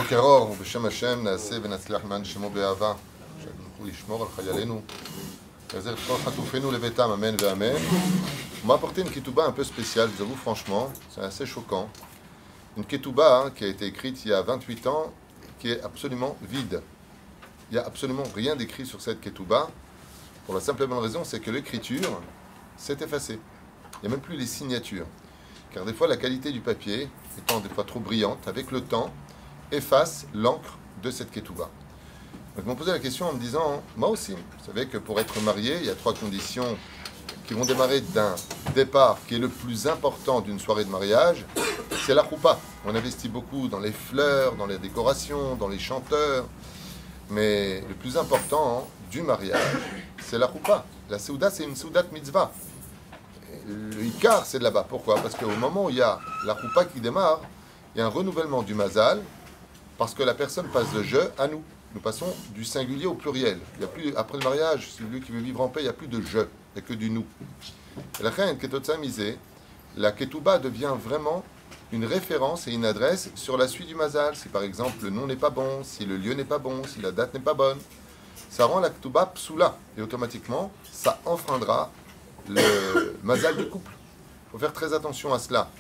בוקר אור, ובשם השם נעשה ונצליח למען שמו באהבה, שהקדוש ישמור על חיילינו, יחזיר את כל חטופינו לביתם, amen ואמן. On m'a apporté une ketouba un peu spéciale, je vous avoue franchement, c'est assez choquant. Une ketouba qui a été écrite il y a 28 ans, qui est absolument vide. Il n'y a absolument rien d'écrit sur cette ketouba, pour la simple et bonne raison, c'est que l'écriture s'est effacée. Il n'y a même plus les signatures. Car des fois, la qualité du papier, étant des fois trop brillante, avec le temps, efface l'encre de cette ketouba. Donc, ils m'ont posé la question en me disant, moi aussi, vous savez que pour être marié, il y a 3 conditions qui vont démarrer d'un départ qui est le plus important d'une soirée de mariage, c'est la choupa. On investit beaucoup dans les fleurs, dans les décorations, dans les chanteurs, mais le plus important du mariage, c'est la choupa. La seuda, c'est une seudat mitzvah. Le ikar, c'est de là-bas. Pourquoi? Parce qu'au moment où il y a la choupa qui démarre, il y a un renouvellement du mazal, parce que la personne passe de je à nous. Nous passons du singulier au pluriel. Il y a plus, après le mariage, celui qui veut vivre en paix, il n'y a plus de je, il n'y a que du nous. Et la reine Ketotsamizé, la ketouba devient vraiment une référence et une adresse sur la suite du mazal. Si par exemple le nom n'est pas bon, si le lieu n'est pas bon, si la date n'est pas bonne, ça rend la ketouba psoula. Et automatiquement, ça enfreindra le mazal du couple. Il faut faire très attention à cela.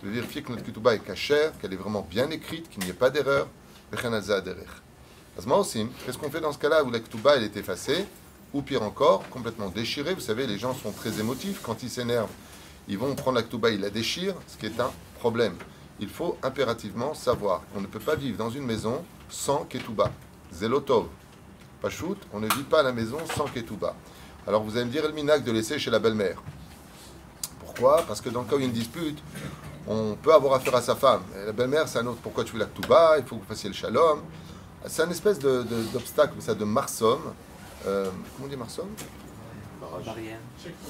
De vérifier que notre ketouba est cachère, qu'elle est vraiment bien écrite, qu'il n'y ait pas d'erreur. Qu'est-ce qu'on fait dans ce cas-là où la ketouba elle est effacée, ou pire encore, complètement déchirée? Vous savez, les gens sont très émotifs. Quand ils s'énervent, ils vont prendre la ketouba, ils la déchirent, ce qui est un problème. Il faut impérativement savoir qu'on ne peut pas vivre dans une maison sans ketouba. Zelotov. Pachout, on ne vit pas à la maison sans ketouba. Alors vous allez me dire, le minag de laisser chez la belle-mère. Pourquoi? Parce que dans le cas où il y a une dispute, on peut avoir affaire à sa femme. Et la belle-mère, c'est un autre. Pourquoi tu veux la ketouba? Il faut que vous fassiez le shalom. C'est une espèce d'obstacle, ça, de marsom. Comment on dit marsom?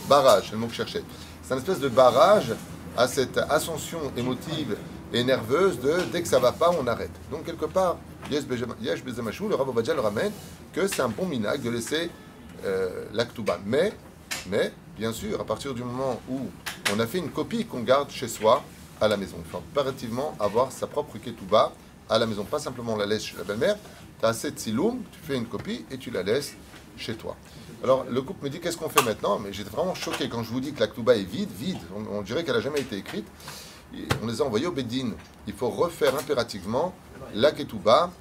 Barrage, c'est le mot que je cherchais. C'est une espèce de barrage à cette ascension émotive et nerveuse de dès que ça va pas, on arrête. Donc quelque part, Yesh Bezamachou, le Rav Ovadia le ramène que c'est un bon minag de laisser la ketouba. Mais, bien sûr, à partir du moment où on a fait une copie qu'on garde chez soi, à la maison. Il faut impérativement avoir sa propre ketouba à la maison. Pas simplement on la laisse chez la belle-mère. Tu as assez de siloum, tu fais une copie et tu la laisses chez toi. Alors le couple me dit qu'est-ce qu'on fait maintenant? Mais j'étais vraiment choqué quand je vous dis que la ketouba est vide. On dirait qu'elle n'a jamais été écrite. Et on les a envoyés au Beddin. Il faut refaire impérativement la ketouba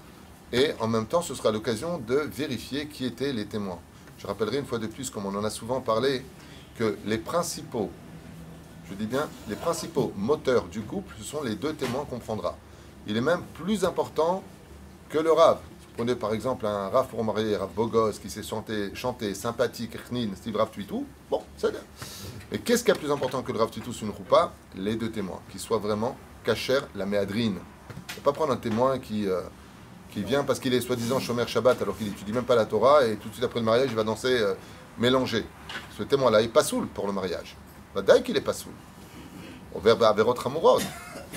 et en même temps ce sera l'occasion de vérifier qui étaient les témoins. Je rappellerai une fois de plus, comme on en a souvent parlé, que les principaux, je dis bien, les principaux moteurs du couple, ce sont les 2 témoins qu'on prendra. Il est même plus important que le Rav. Vous prenez par exemple un Rav pour marier, Rav Bogos, qui s'est chanté sympathique, Steve Rav Tuitou, bon, c'est bien. Mais qu'est-ce qui est plus important que le Rav Tuitou sur une roupa? Les 2 témoins, qui soient vraiment kasher, la méadrine. Il ne faut pas prendre un témoin qui vient parce qu'il est soi-disant Shomer Shabbat, alors qu'il n'étudie même pas la Torah, et tout de suite après le mariage, il va danser mélangé. Ce témoin-là n'est pas soul pour le mariage. Vadaï qu'il n'est pas soul. Au verbe Averot Hamurot.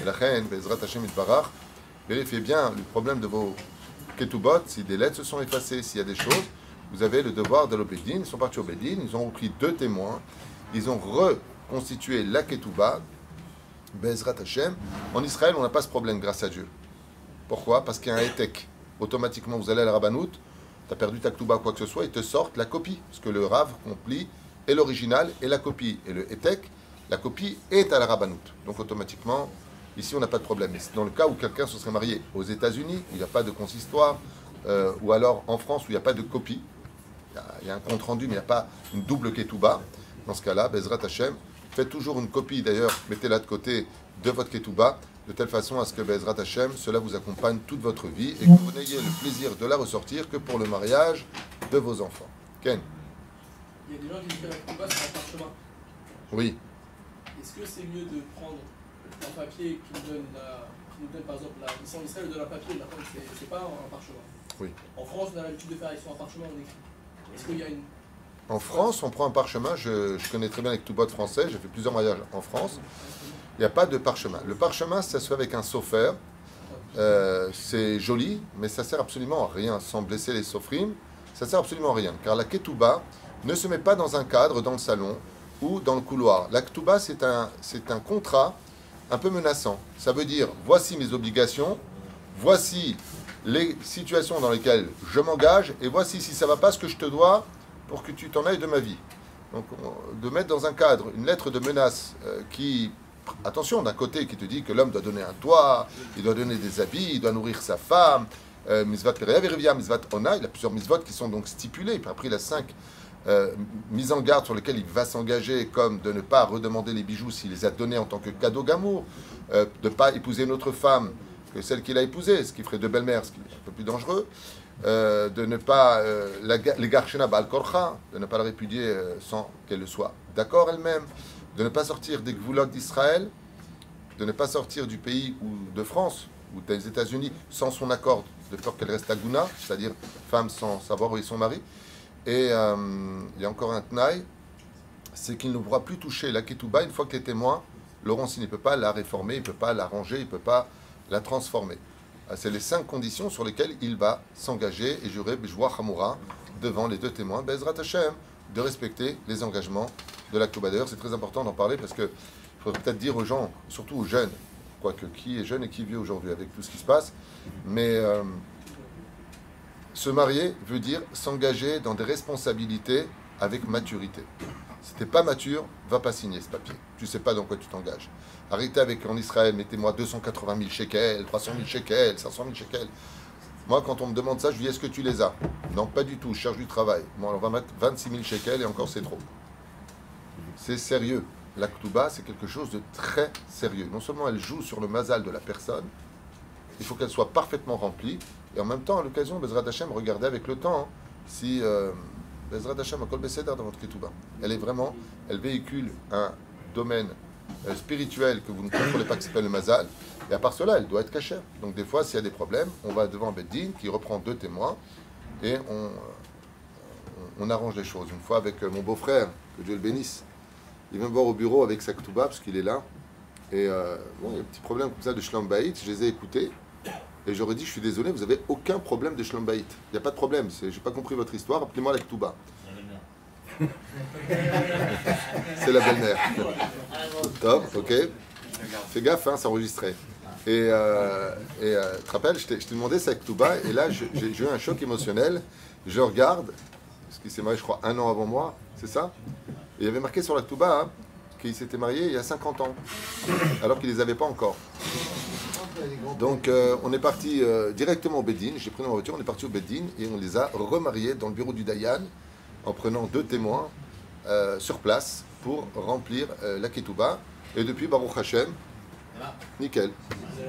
Et la reine, Bezrat Hashem Itbarach, vérifiez bien le problème de vos ketubot, si des lettres se sont effacées, s'il y a des choses, vous avez le devoir de l'Obédine. Ils sont partis au Bédine, ils ont pris 2 témoins, ils ont reconstitué la ketouba, Bezrat Hashem. En Israël, on n'a pas ce problème, grâce à Dieu. Pourquoi? Parce qu'il y a un étek. Automatiquement, vous allez à la Rabbanout, tu as perdu ta ketouba, quoi que ce soit, ils te sortent la copie. Parce que le Rav complit est l'original et la copie. Et le étek, la copie est à la Rabbanout. Donc automatiquement, ici on n'a pas de problème. Mais dans le cas où quelqu'un se serait marié aux États-Unis, où il n'y a pas de consistoire, ou alors en France où il n'y a pas de copie, il y a un compte rendu, mais il n'y a pas une double ketouba, dans ce cas-là, Bezrat Hashem, faites toujours une copie d'ailleurs, mettez-la de côté de votre ketouba, de telle façon à ce que Bezrat Hashem, cela vous accompagne toute votre vie et que vous n'ayez le plaisir de la ressortir que pour le mariage de vos enfants. Ken? Il y a des gens qui disent que la ketouba c'est un parchemin. Oui. Est-ce que c'est mieux de prendre un papier qui nous donne par exemple la licence d'Israël, donne un papier, mais après c'est pas un parchemin. Oui. En France, on a l'habitude de faire avec un parchemin, on écrit. Est-ce qu'il y a une... En France, on prend un parchemin, je connais très bien les ketubot français, j'ai fait plusieurs mariages en France. Il n'y a pas de parchemin. Le parchemin, ça se fait avec un sofer. C'est joli, mais ça sert absolument à rien, sans blesser les sofrim. Ça sert absolument à rien, car la ketouba ne se met pas dans un cadre, dans le salon ou dans le couloir. La ketouba, c'est un contrat un peu menaçant. Ça veut dire, voici mes obligations, voici les situations dans lesquelles je m'engage, et voici si ça ne va pas ce que je te dois pour que tu t'en ailles de ma vie. Donc, de mettre dans un cadre une lettre de menace qui, attention, d'un côté, qui te dit que l'homme doit donner un toit, il doit donner des habits, il doit nourrir sa femme, misvat l'erev erivia, misvat ona, il a plusieurs misvot qui sont donc stipulés, puis après il a 5 mises en garde sur lesquelles il va s'engager, comme de ne pas redemander les bijoux s'il les a donnés en tant que cadeau d'amour, de ne pas épouser une autre femme que celle qu'il a épousée, ce qui ferait deux belles-mères, ce qui est un peu plus dangereux, de ne pas les garchena bal korcha, de ne pas la répudier sans qu'elle soit d'accord elle-même, de ne pas sortir des gvoulots d'Israël, de ne pas sortir du pays ou de France ou des États-Unis sans son accord, de peur qu'elle reste agouna, c'est-à-dire femme sans savoir où est son mari. Et il y a encore un tnaï, c'est qu'il ne pourra plus toucher la ketouba une fois que les témoins l'auront signé. Il ne peut pas la réformer, il ne peut pas la ranger, il ne peut pas la transformer. C'est les 5 conditions sur lesquelles il va s'engager et jurer Bejwa Hamoura devant les 2 témoins, Bezrat Hashem, de respecter les engagements de la ketouba. D'ailleurs, c'est très important d'en parler parce qu'il faudrait peut-être dire aux gens, surtout aux jeunes, quoique qui est jeune et qui vieux aujourd'hui avec tout ce qui se passe, mais se marier veut dire s'engager dans des responsabilités avec maturité. Si tu n'es pas mature, va pas signer ce papier. Tu ne sais pas dans quoi tu t'engages. Arrêtez avec en Israël, mettez-moi 280 000 shekels, 300 000 shekels, 500 000 shekels. Moi, quand on me demande ça, je dis est-ce que tu les as? Non, pas du tout, je cherche du travail. Bon, on va mettre 26 000 shekels et encore c'est trop. C'est sérieux. La ketouba, c'est quelque chose de très sérieux. Non seulement elle joue sur le mazal de la personne, il faut qu'elle soit parfaitement remplie. Et en même temps, à l'occasion, Bezrat Hashem, regardez avec le temps hein, si Bezrat Hashem a kol beseder dans votre ketouba. Elle véhicule un domaine spirituel que vous ne contrôlez pas, qui s'appelle le mazal. Et à part cela, elle doit être cachère. Donc des fois, s'il y a des problèmes, on va devant Beddin qui reprend 2 témoins et on arrange les choses. Une fois avec mon beau-frère, que Dieu le bénisse, il vient me voir au bureau avec sa ketouba parce qu'il est là. Et bon, il y a un petit problème comme ça de Shlom Bayit, je les ai écoutés. Et j'aurais dit, je suis désolé, vous n'avez aucun problème de Shlom Bayit. Il n'y a pas de problème, je n'ai pas compris votre histoire, appelez-moi la ketouba. C'est la belle-mère. Top, ok. Fais gaffe, hein, c'est enregistré. Et tu te rappelles, je t'ai demandé sa ketouba, et là, j'ai eu un choc émotionnel. Je regarde, parce qu'il s'est marié, je crois, 1 an avant moi, c'est ça? Et il y avait marqué sur la ketouba hein, qu'il s'était marié il y a 50 ans, alors qu'il ne les avait pas encore. Donc on est parti directement au Beddin, j'ai pris ma voiture, on est parti au Beddin et on les a remariés dans le bureau du Dayan en prenant 2 témoins sur place pour remplir la ketouba. Et depuis Baruch Hashem, nickel.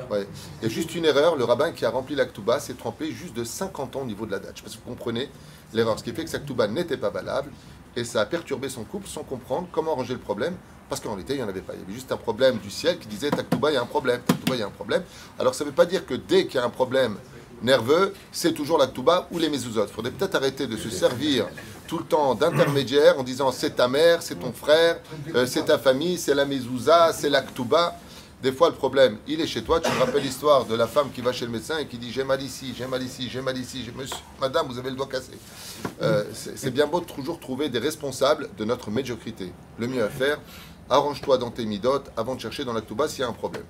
Ouais. Il y a juste une erreur, le rabbin qui a rempli la ketouba s'est trompé juste de 50 ans au niveau de la date. Je ne sais pas si vous comprenez l'erreur, ce qui fait que sa ketouba n'était pas valable et ça a perturbé son couple sans comprendre comment arranger le problème. Parce qu'en réalité, il n'y en avait pas. Il y avait juste un problème du ciel qui disait « Taktouba, il y a un problème. Taktouba, il y a un problème. » Alors, ça ne veut pas dire que dès qu'il y a un problème nerveux, c'est toujours la Taktouba ou les mezuzot. Il faudrait peut-être arrêter de se servir tout le temps d'intermédiaire en disant « C'est ta mère, c'est ton frère, c'est ta famille, c'est la mezouza, c'est la Taktouba. » Des fois, le problème, il est chez toi. Tu me rappelles l'histoire de la femme qui va chez le médecin et qui dit « J'ai mal ici, j'ai mal ici, j'ai mal ici. Monsieur, madame, vous avez le doigt cassé. » C'est bien beau de toujours trouver des responsables de notre médiocrité. Le mieux à faire, arrange-toi dans tes midotes avant de chercher dans la ketouba s'il y a un problème.